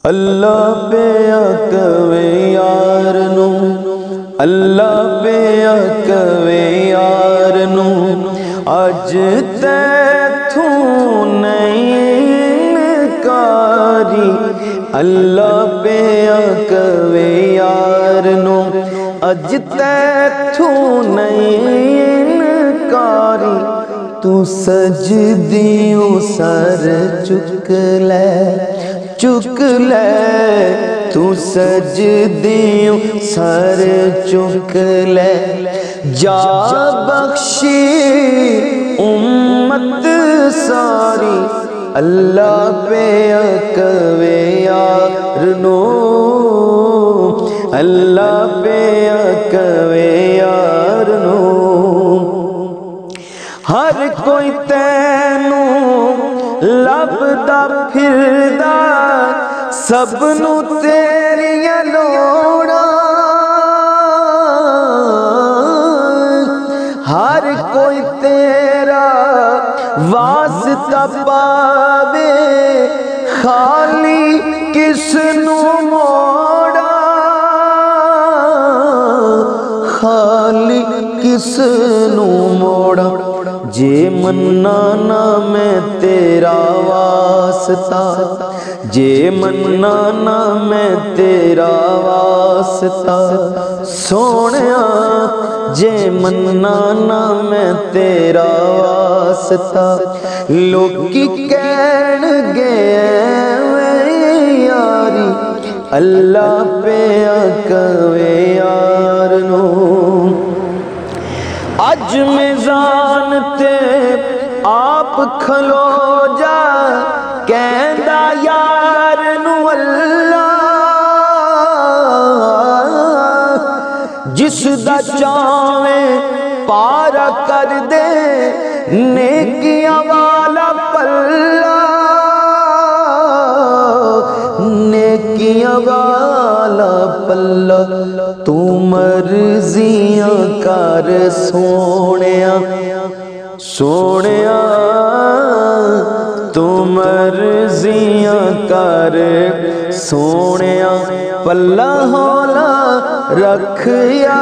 اللہ پہ کہوے یار نو، اللہ پہ کہوے یار نو، اج تیتھوں نہیں انکاری۔ اللہ پہ کہوے یار نو، اج تیتھوں نہیں انکاری۔ تو سجدیوں سر چک لے، چک لے، تو سجدیوں سر چک لے، جا بخشی امت ساری۔ اللہ پہ کہوے یار نو، اللہ پہ کہوے یار نو، ہر کوئی تینوں لبدا پھردا، سب نو تیریاں لوڑاں، ہر کوئی تیرا واسطہ پاوے، خالی کس نو موڑا، خالی کس نو موڑا۔ جے منا نہ میں تیرا واسطہ، جے منا نہ میں تیرا واسطہ، سونیا جے منا نہ میں تیرا واسطہ، لوکی کہن گے ایویں یاری۔ اللہ پہ کہوے یار نو، اج میزان تے آپ کھلو جا، کہندا یار نو اللہ، جس دا چاویں پارا کر دے، نیکیاں والا پلہ، نیکیاں والا پلہ۔ تو مرضیاں کر سونیا، سونیا تو مرضیاں کر سونیا، پلہ ہولا رکھ یا